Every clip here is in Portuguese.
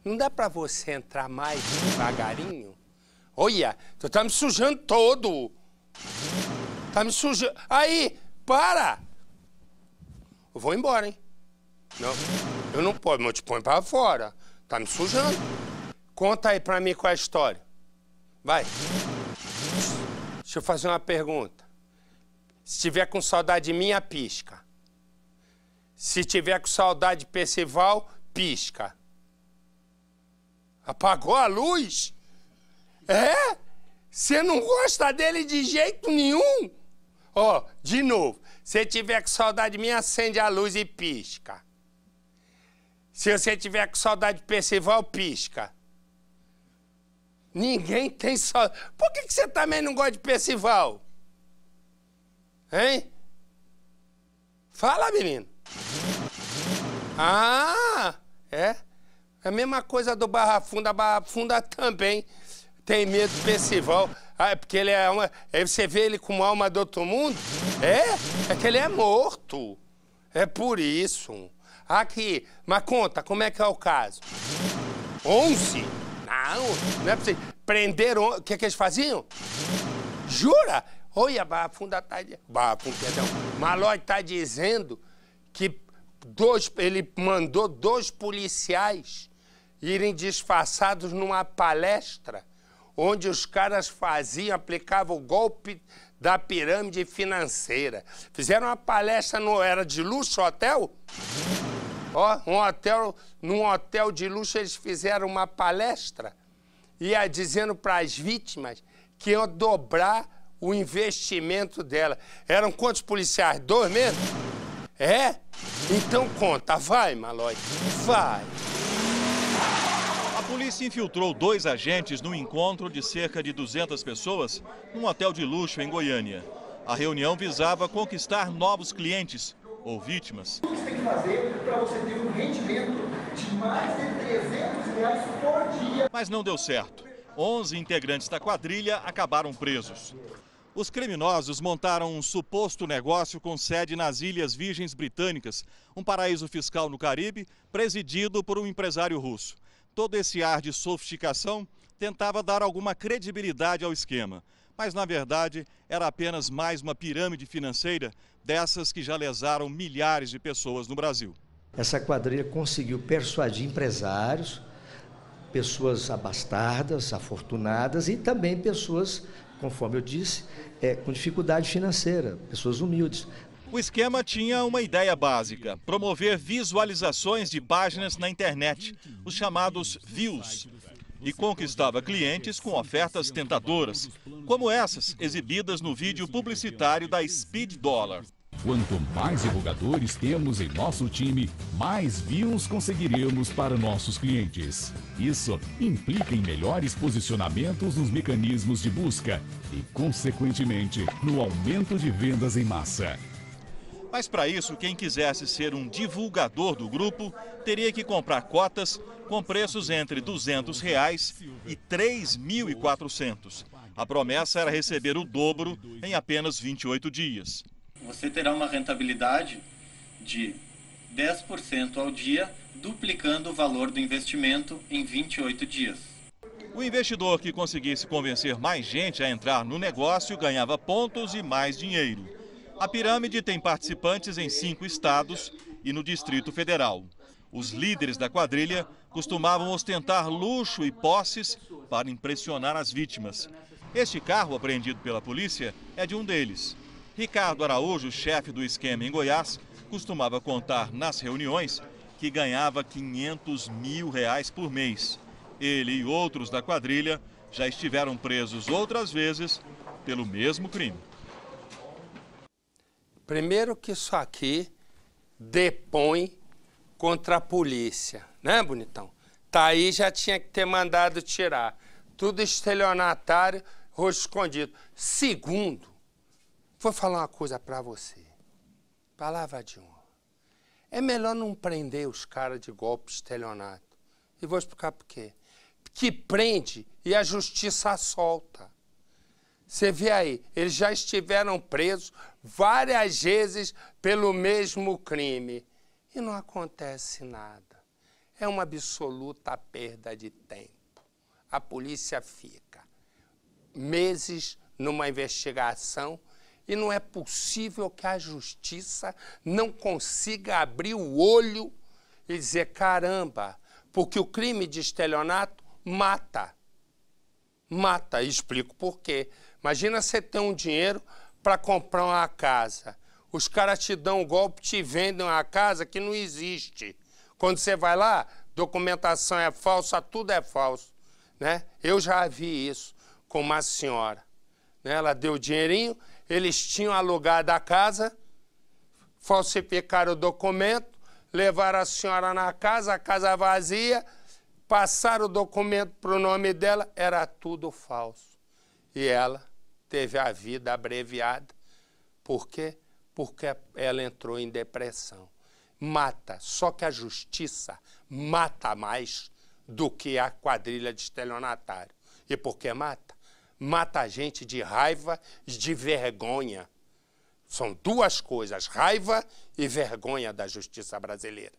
não dá pra você entrar mais devagarinho? Olha, tu tá me sujando todo. Tá me sujando. Aí, para! Eu vou embora, hein? Não, eu não posso, mas eu te ponho pra fora. Tá me sujando. Conta aí pra mim qual é a história. Vai. Deixa eu fazer uma pergunta. Se tiver com saudade minha, pisca. Se tiver com saudade de Percival, pisca. Apagou a luz? É? Você não gosta dele de jeito nenhum? Ó, de novo. Se tiver com saudade minha, acende a luz e pisca. Se você tiver com saudade de Percival, pisca. Ninguém tem saudade. Por que você também não gosta de Percival? Hein? Fala, menino. Ah, é? É a mesma coisa do Barra Funda. Barra Funda também tem medo do Percival. Ah, é porque ele é uma... Aí você vê ele com uma alma do outro mundo? É? É que ele é morto. É por isso. Aqui, mas conta, como é que é o caso? 11? Não é possível. Prenderam... O que eles faziam? Jura? Olha, Barra Funda tá... Barra Funda, perdão. Malói tá dizendo que ele mandou 2 policiais irem disfarçados numa palestra onde os caras aplicavam o golpe da pirâmide financeira. Fizeram uma palestra era de luxo, hotel? Ó, num hotel de luxo eles fizeram uma palestra dizendo para as vítimas que iam dobrar o investimento dela. Eram quantos policiais? 2 mesmo? É? Então conta, vai, Malói, vai. A polícia infiltrou 2 agentes no encontro de cerca de 200 pessoas num hotel de luxo em Goiânia. A reunião visava conquistar novos clientes ou vítimas. O que você tem que fazer para você ter um rendimento de mais de R$300 por dia? Mas não deu certo. 11 integrantes da quadrilha acabaram presos. Os criminosos montaram um suposto negócio com sede nas Ilhas Virgens Britânicas, um paraíso fiscal no Caribe, presidido por um empresário russo. Todo esse ar de sofisticação tentava dar alguma credibilidade ao esquema. Mas, na verdade, era apenas mais uma pirâmide financeira dessas que já lesaram milhares de pessoas no Brasil. Essa quadrilha conseguiu persuadir empresários, pessoas abastadas, afortunadas e também pessoas, conforme eu disse, com dificuldade financeira, pessoas humildes. O esquema tinha uma ideia básica: promover visualizações de páginas na internet, os chamados views, e conquistava clientes com ofertas tentadoras, como essas exibidas no vídeo publicitário da Speed Dollar. Quanto mais divulgadores temos em nosso time, mais views conseguiremos para nossos clientes. Isso implica em melhores posicionamentos nos mecanismos de busca e, consequentemente, no aumento de vendas em massa. Mas para isso, quem quisesse ser um divulgador do grupo teria que comprar cotas com preços entre R$200 e R$3.400. A promessa era receber o dobro em apenas 28 dias. Você terá uma rentabilidade de 10% ao dia, duplicando o valor do investimento em 28 dias. O investidor que conseguisse convencer mais gente a entrar no negócio ganhava pontos e mais dinheiro. A pirâmide tem participantes em 5 estados e no Distrito Federal. Os líderes da quadrilha costumavam ostentar luxo e posses para impressionar as vítimas. Este carro, apreendido pela polícia, é de um deles. Ricardo Araújo, chefe do esquema em Goiás, costumava contar nas reuniões que ganhava R$500 mil por mês. Ele e outros da quadrilha já estiveram presos outras vezes pelo mesmo crime. Primeiro que isso aqui depõe contra a polícia, né, bonitão? Tá aí, já tinha que ter mandado tirar. Tudo estelionatário, rosto escondido. Segundo, vou falar uma coisa pra você. Palavra de honra. É melhor não prender os caras de golpe estelionato. E vou explicar por quê. Porque prende e a justiça solta. Você vê aí, eles já estiveram presos várias vezes pelo mesmo crime. E não acontece nada. É uma absoluta perda de tempo. A polícia fica meses numa investigação e não é possível que a justiça não consiga abrir o olho e dizer, caramba, porque o crime de estelionato mata. Mata, e explico por quê. Imagina você ter um dinheiro para comprar uma casa. Os caras te dão um golpe, te vendem uma casa que não existe. Quando você vai lá, documentação é falsa, tudo é falso. Né? Eu já vi isso com uma senhora. Né? Ela deu o dinheirinho, eles tinham alugado a casa, falsificaram o documento, levaram a senhora na casa, a casa vazia, passaram o documento para o nome dela, era tudo falso. E ela teve a vida abreviada. Por quê? Porque ela entrou em depressão. Mata, só que a justiça mata mais do que a quadrilha de estelionatário. E por que mata? Mata a gente de raiva e de vergonha. São duas coisas, raiva e vergonha da justiça brasileira.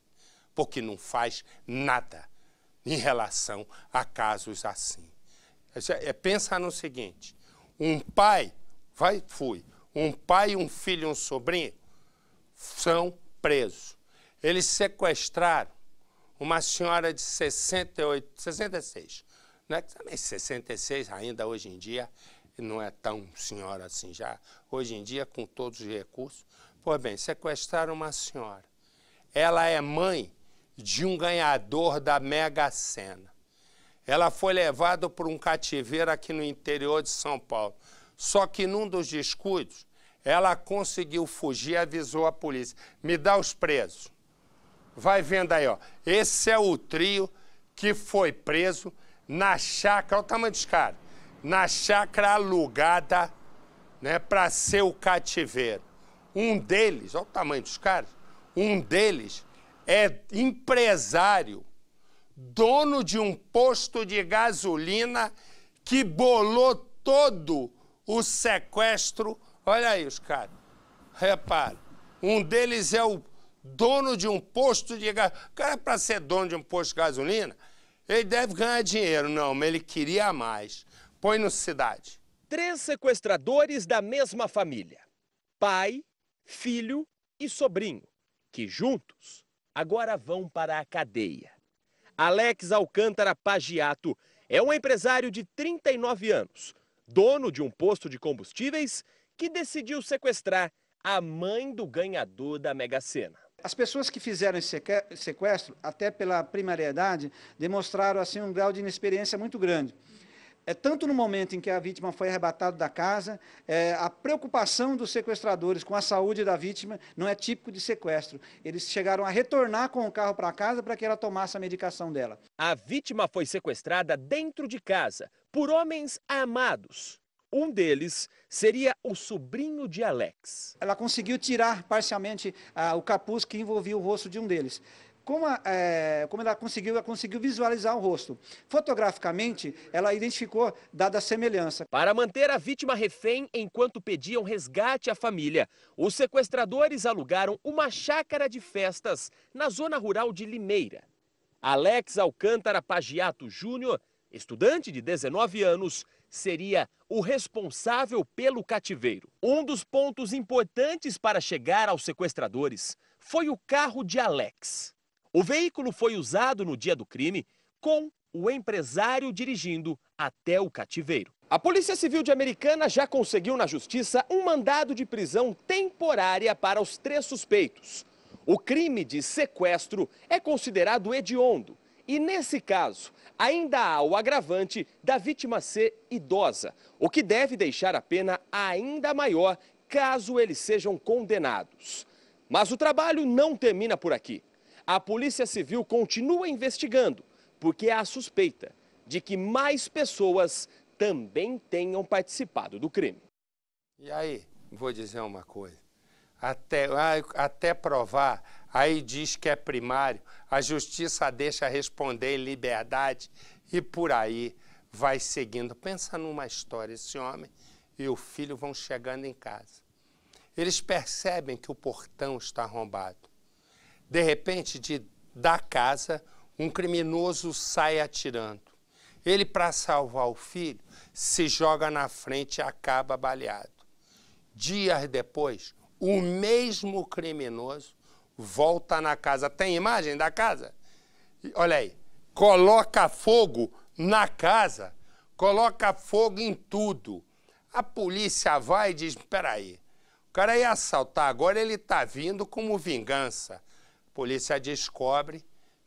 Porque não faz nada em relação a casos assim. Pensa no seguinte, um pai, um pai, um filho e um sobrinho são presos. Eles sequestraram uma senhora de 66, né? Também 66 ainda hoje em dia não é tão senhora assim já. Hoje em dia, com todos os recursos. Pois bem, sequestraram uma senhora. Ela é mãe de um ganhador da Mega Sena. Ela foi levada por um cativeiro aqui no interior de São Paulo. Só que num dos descuidos, ela conseguiu fugir e avisou a polícia. Me dá os presos. Vai vendo aí, ó. Esse é o trio que foi preso na chácara, olha o tamanho dos caras, na chácara alugada, né, para ser o cativeiro. Um deles, olha o tamanho dos caras, um deles é empresário, dono de um posto de gasolina que bolou todo o sequestro. Olha aí os caras, repara, um deles é o dono de um posto de gasolina. O cara, para ser dono de um posto de gasolina, ele deve ganhar dinheiro. Não, mas ele queria mais. Põe no Cidade. 3 sequestradores da mesma família. Pai, filho e sobrinho, que juntos agora vão para a cadeia. Alex Alcântara Pagiato é um empresário de 39 anos, dono de um posto de combustíveis, que decidiu sequestrar a mãe do ganhador da Mega Sena. As pessoas que fizeram esse sequestro, até pela primariedade, demonstraram assim, um grau de inexperiência muito grande. Tanto no momento em que a vítima foi arrebatada da casa, a preocupação dos sequestradores com a saúde da vítima não é típico de sequestro. Eles chegaram a retornar com o carro para casa para que ela tomasse a medicação dela. A vítima foi sequestrada dentro de casa por homens armados. Um deles seria o sobrinho de Alex. Ela conseguiu tirar parcialmente o capuz que envolvia o rosto de um deles. Como ela conseguiu visualizar o rosto. Fotograficamente, ela identificou dada a semelhança. Para manter a vítima refém enquanto pediam resgate à família, os sequestradores alugaram uma chácara de festas na zona rural de Limeira. Alex Alcântara Pagiato Júnior, estudante de 19 anos, seria o responsável pelo cativeiro. Um dos pontos importantes para chegar aos sequestradores foi o carro de Alex. O veículo foi usado no dia do crime, com o empresário dirigindo até o cativeiro. A Polícia Civil de Americana já conseguiu na Justiça um mandado de prisão temporária para os 3 suspeitos. O crime de sequestro é considerado hediondo e, nesse caso, ainda há o agravante da vítima ser idosa, o que deve deixar a pena ainda maior caso eles sejam condenados. Mas o trabalho não termina por aqui. A Polícia Civil continua investigando, porque há suspeita de que mais pessoas também tenham participado do crime. E aí, vou dizer uma coisa. Até provar, aí diz que é primário, a justiça deixa responder em liberdade e por aí vai seguindo. Pensa numa história, esse homem e o filho vão chegando em casa. Eles percebem que o portão está arrombado. De repente, da casa, um criminoso sai atirando. Ele, para salvar o filho, se joga na frente e acaba baleado. Dias depois, o mesmo criminoso volta na casa. Tem imagem da casa? Olha aí, coloca fogo na casa, coloca fogo em tudo. A polícia vai e diz, peraí, o cara ia assaltar, agora ele está vindo como vingança. A polícia descobre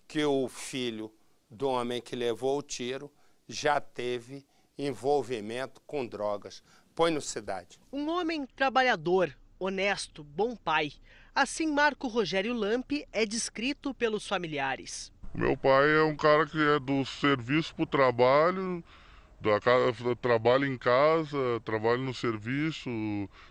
que o filho do homem que levou o tiro já teve envolvimento com drogas. Põe no Cidade. Um homem trabalhador, honesto, bom pai. Assim, Marco Rogério Lampi é descrito pelos familiares. Meu pai é um cara que é do serviço para o trabalho, trabalha em casa, trabalha no serviço.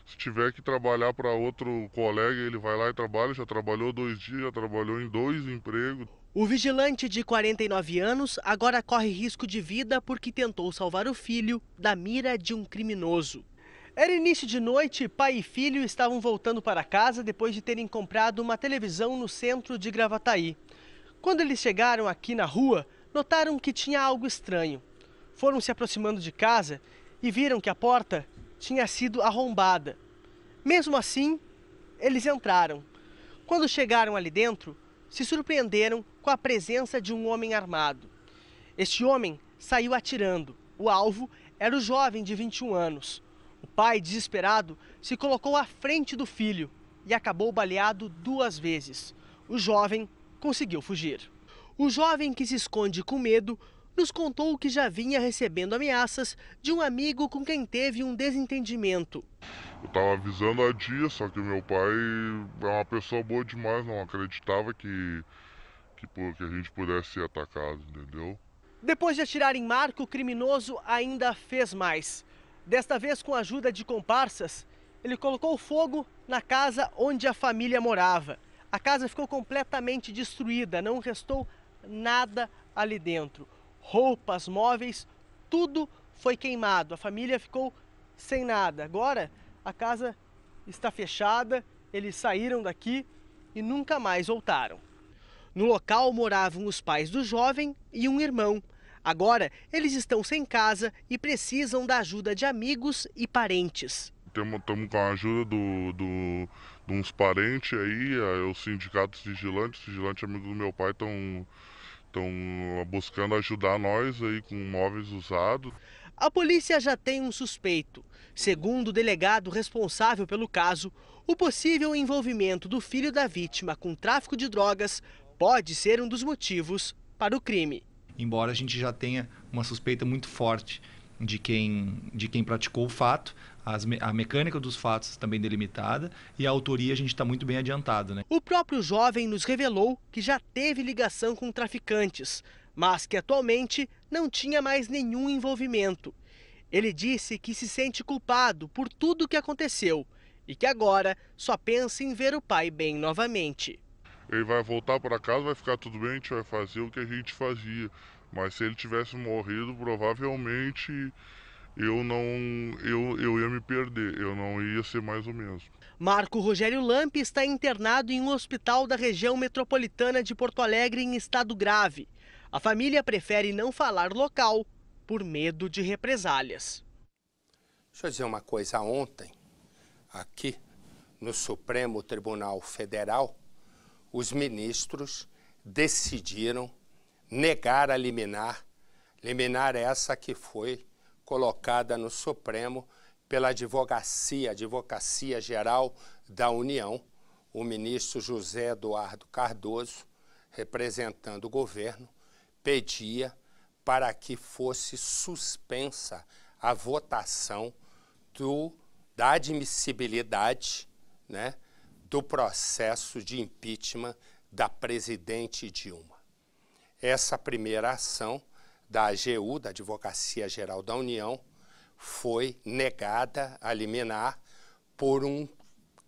Se tiver que trabalhar para outro colega, ele vai lá e trabalha. Já trabalhou 2 dias, já trabalhou em 2 empregos. O vigilante de 49 anos agora corre risco de vida porque tentou salvar o filho da mira de um criminoso. Era início de noite, pai e filho estavam voltando para casa depois de terem comprado uma televisão no centro de Gravataí. Quando eles chegaram aqui na rua, notaram que tinha algo estranho. Foram se aproximando de casa e viram que a porta tinha sido arrombada. Mesmo assim, eles entraram. Quando chegaram ali dentro, se surpreenderam com a presença de um homem armado. Este homem saiu atirando. O alvo era o jovem de 21 anos. O pai, desesperado, se colocou à frente do filho e acabou baleado 2 vezes. O jovem conseguiu fugir. O jovem, que se esconde com medo, nos contou que já vinha recebendo ameaças de um amigo com quem teve um desentendimento. Eu estava avisando há dias, só que meu pai é uma pessoa boa demais, não acreditava que a gente pudesse ser atacado, entendeu? Depois de atirar em Marco, o criminoso ainda fez mais. Desta vez, com a ajuda de comparsas, ele colocou fogo na casa onde a família morava. A casa ficou completamente destruída, não restou nada ali dentro. Roupas, móveis, tudo foi queimado. A família ficou sem nada. Agora a casa está fechada, eles saíram daqui e nunca mais voltaram. No local moravam os pais do jovem e um irmão. Agora eles estão sem casa e precisam da ajuda de amigos e parentes. Estamos com a ajuda de uns parentes aí, os sindicatos vigilantes, amigos do meu pai, estão buscando ajudar nós aí com móveis usados. A polícia já tem um suspeito. Segundo o delegado responsável pelo caso, o possível envolvimento do filho da vítima com tráfico de drogas pode ser um dos motivos para o crime. Embora a gente já tenha uma suspeita muito forte de quem praticou o fato, a mecânica dos fatos também delimitada e a autoria a gente está muito bem adiantado, né? O próprio jovem nos revelou que já teve ligação com traficantes, mas que atualmente não tinha mais nenhum envolvimento. Ele disse que se sente culpado por tudo o que aconteceu e que agora só pensa em ver o pai bem novamente. Ele vai voltar para casa, vai ficar tudo bem, a gente vai fazer o que a gente fazia. Mas se ele tivesse morrido, provavelmente eu ia me perder, eu não ia ser mais o mesmo. Marco Rogério Lampi está internado em um hospital da região metropolitana de Porto Alegre em estado grave. A família prefere não falar local por medo de represálias. Deixa eu dizer uma coisa. Ontem, aqui no Supremo Tribunal Federal, os ministros decidiram negar a liminar essa que foi colocada no Supremo pela Advocacia Geral da União. O ministro José Eduardo Cardoso, representando o governo, pedia para que fosse suspensa a votação da admissibilidade, né, do processo de impeachment da presidente Dilma. Essa primeira ação da AGU, da Advocacia Geral da União, foi negada a liminar por um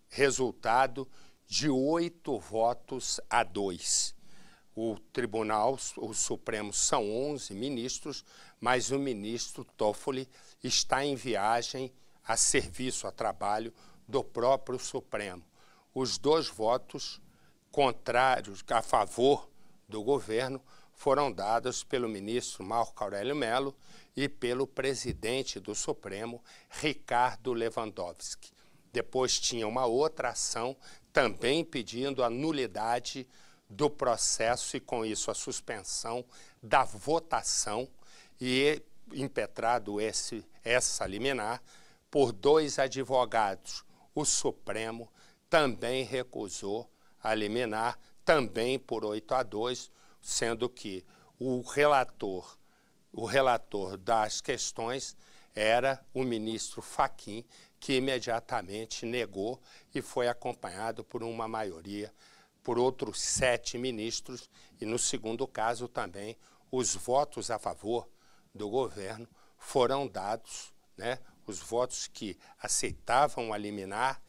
resultado de 8 votos a 2. O Supremo são 11 ministros, mas o ministro Toffoli está em viagem a serviço, a trabalho do próprio Supremo. Os 2 votos contrários, a favor do governo, foram dados pelo ministro Marco Aurélio Mello e pelo presidente do Supremo, Ricardo Lewandowski. Depois tinha uma outra ação também pedindo a nulidade do processo e, com isso, a suspensão da votação e impetrado essa liminar por 2 advogados. O Supremo também recusou a liminar, também por 8-2, sendo que o relator das questões era o ministro Fachin, que imediatamente negou e foi acompanhado por uma maioria, por outros 7 ministros, e no segundo caso também os votos a favor do governo foram dados, né? Os votos que aceitavam a liminar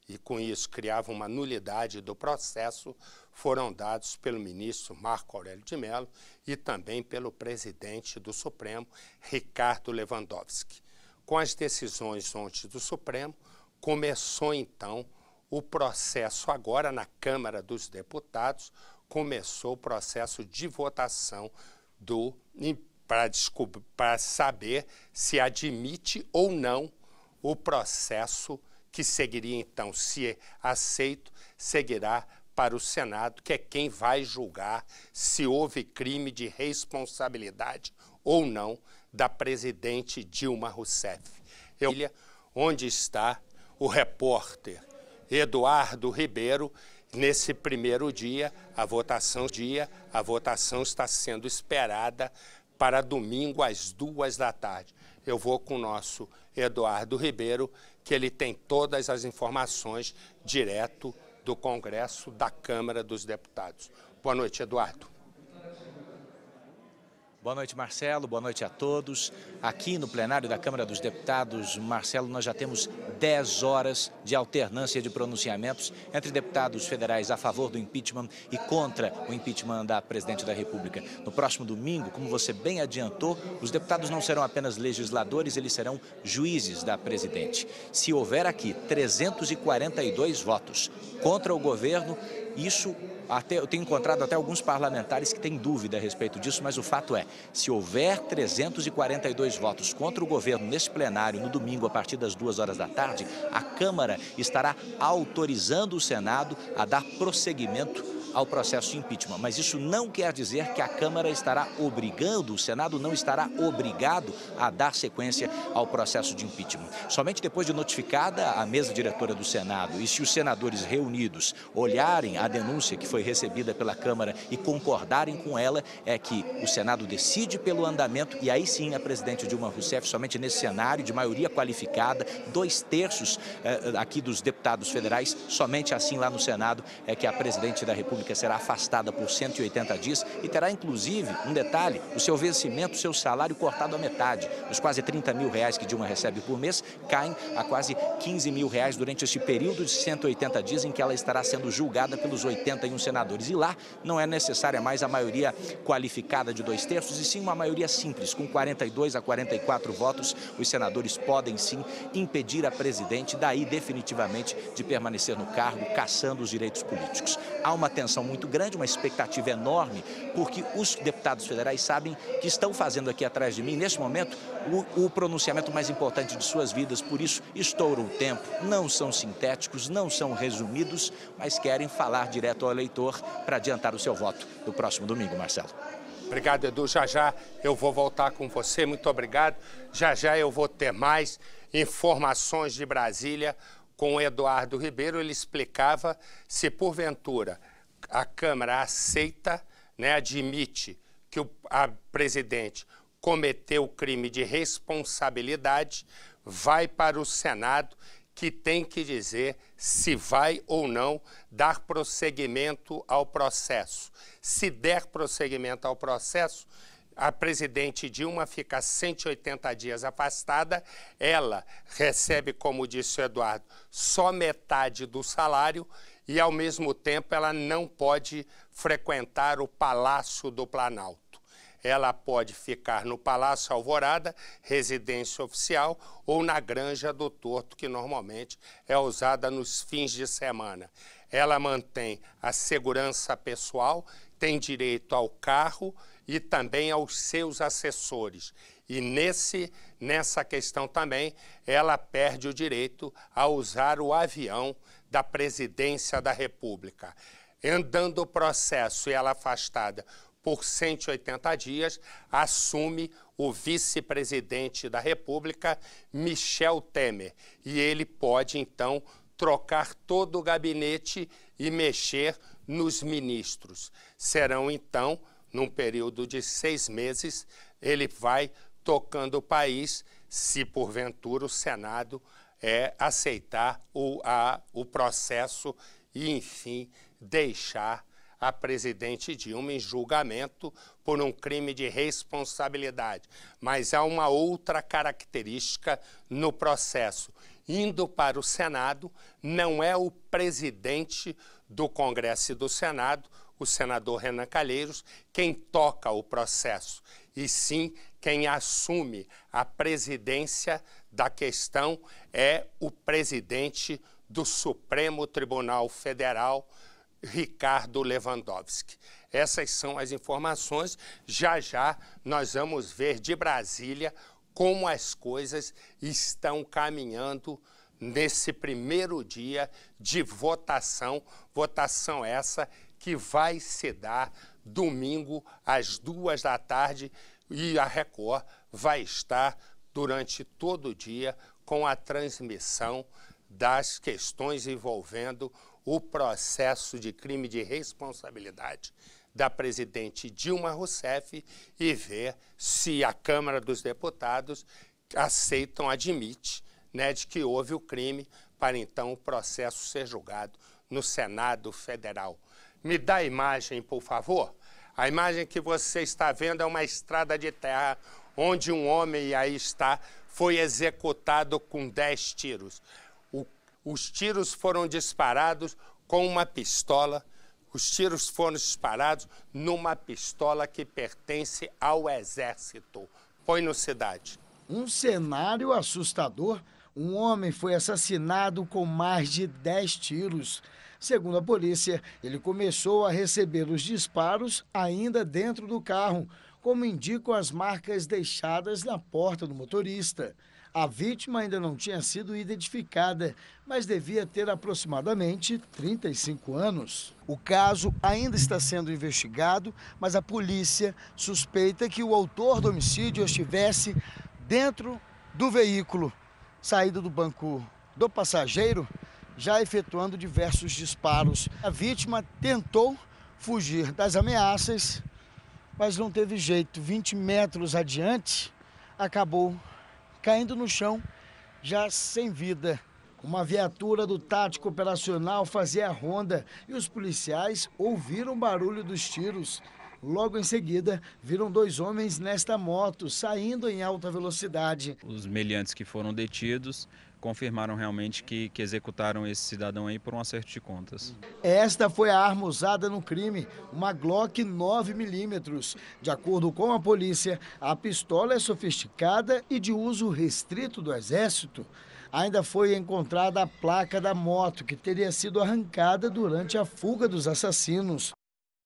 e com isso criavam uma nulidade do processo foram dados pelo ministro Marco Aurélio de Mello e também pelo presidente do Supremo, Ricardo Lewandowski. Com as decisões ontem do Supremo, começou então o processo agora na Câmara dos Deputados, começou o processo de votação para saber se admite ou não o processo que seguiria então, se aceito, seguirá para o Senado, que é quem vai julgar se houve crime de responsabilidade ou não da presidente Dilma Rousseff. Onde está o repórter Eduardo Ribeiro? Nesse primeiro dia, a votação está sendo esperada para domingo às 14h. Eu vou com o nosso Eduardo Ribeiro, que ele tem todas as informações direto do Congresso, da Câmara dos Deputados. Boa noite, Eduardo. Boa noite, Marcelo. Boa noite a todos. Aqui no plenário da Câmara dos Deputados, Marcelo, nós já temos 10 horas de alternância de pronunciamentos entre deputados federais a favor do impeachment e contra o impeachment da presidente da República. No próximo domingo, como você bem adiantou, os deputados não serão apenas legisladores, eles serão juízes da presidente. Se houver aqui 342 votos contra o governo, isso eu tenho encontrado até alguns parlamentares que têm dúvida a respeito disso, mas o fato é, se houver 342 votos contra o governo neste plenário no domingo a partir das 14h, a Câmara estará autorizando o Senado a dar prosseguimento ao processo de impeachment. Mas isso não quer dizer que a Câmara estará obrigando, o Senado não estará obrigado a dar sequência ao processo de impeachment. Somente depois de notificada a mesa diretora do Senado e se os senadores reunidos olharem a denúncia que foi recebida pela Câmara e concordarem com ela, é que o Senado decide pelo andamento e aí sim a presidente Dilma Rousseff, somente nesse cenário de maioria qualificada, 2/3 aqui dos deputados federais, somente assim lá no Senado é que a presidente da República será afastada por 180 dias e terá inclusive, um detalhe, o seu vencimento, o seu salário cortado à metade. Os quase 30 mil reais que Dilma recebe por mês caem a quase 15 mil reais durante este período de 180 dias em que ela estará sendo julgada pelos 81 senadores. E lá não é necessária mais a maioria qualificada de 2/3 e sim uma maioria simples, com 42 a 44 votos, os senadores podem sim impedir a presidente daí definitivamente de permanecer no cargo, caçando os direitos políticos. Há uma tensão muito grande, uma expectativa enorme, porque os deputados federais sabem que estão fazendo aqui atrás de mim, neste momento, o pronunciamento mais importante de suas vidas, por isso estouram o tempo, não são sintéticos, não são resumidos, mas querem falar direto ao eleitor para adiantar o seu voto no próximo domingo, Marcelo. Obrigado, Edu. Já já eu vou voltar com você, muito obrigado. Já já eu vou ter mais informações de Brasília com o Eduardo Ribeiro. Ele explicava se porventura a Câmara aceita, né, admite que a presidente cometeu crime de responsabilidade, vai para o Senado, que tem que dizer se vai ou não dar prosseguimento ao processo. Se der prosseguimento ao processo, a presidente Dilma fica 180 dias afastada, ela recebe, como disse o Eduardo, só metade do salário e, ao mesmo tempo, ela não pode frequentar o Palácio do Planalto. Ela pode ficar no Palácio Alvorada, residência oficial, ou na Granja do Torto, que normalmente é usada nos fins de semana. Ela mantém a segurança pessoal, tem direito ao carro e também aos seus assessores. E nessa questão também, ela perde o direito a usar o avião da Presidência da República. Andando o processo e ela afastada por 180 dias, assume o vice-presidente da República, Michel Temer. E ele pode, então, trocar todo o gabinete e mexer nos ministros. Serão, então, num período de 6 meses, ele vai tocando o país, se porventura o Senado aceitar o processo e, enfim, deixar a presidente Dilma em julgamento por um crime de responsabilidade. Mas há uma outra característica no processo. Indo para o Senado, não é o presidente do Congresso e do Senado, o senador Renan Calheiros, quem toca o processo, e sim quem assume a presidência da questão é o presidente do Supremo Tribunal Federal, Ricardo Lewandowski. Essas são as informações. Já já nós vamos ver de Brasília como as coisas estão caminhando nesse primeiro dia de votação. Votação essa que vai se dar domingo às 2 da tarde e a Record vai estar durante todo o dia com a transmissão das questões envolvendo o processo de crime de responsabilidade da presidente Dilma Rousseff e ver se a Câmara dos Deputados admite, né, de que houve o crime para então o processo ser julgado no Senado Federal. Me dá a imagem, por favor. A imagem que você está vendo é uma estrada de terra onde um homem, aí está, foi executado com 10 tiros. Os tiros foram disparados com uma pistola. Os tiros foram disparados numa pistola que pertence ao Exército. Põe no Cidade. Um cenário assustador. Um homem foi assassinado com mais de 10 tiros. Segundo a polícia, ele começou a receber os disparos ainda dentro do carro, como indicam as marcas deixadas na porta do motorista. A vítima ainda não tinha sido identificada, mas devia ter aproximadamente 35 anos. O caso ainda está sendo investigado, mas a polícia suspeita que o autor do homicídio estivesse dentro do veículo, saído do banco do passageiro, já efetuando diversos disparos. A vítima tentou fugir das ameaças, mas não teve jeito. 20 metros adiante, acabou caindo no chão, já sem vida. Uma viatura do Tático Operacional fazia a ronda e os policiais ouviram o barulho dos tiros. Logo em seguida, viram 2 homens nesta moto, saindo em alta velocidade. Os meliantes que foram detidos confirmaram realmente que executaram esse cidadão aí por um acerto de contas. Esta foi a arma usada no crime, uma Glock 9mm. De acordo com a polícia, a pistola é sofisticada e de uso restrito do Exército. Ainda foi encontrada a placa da moto, que teria sido arrancada durante a fuga dos assassinos.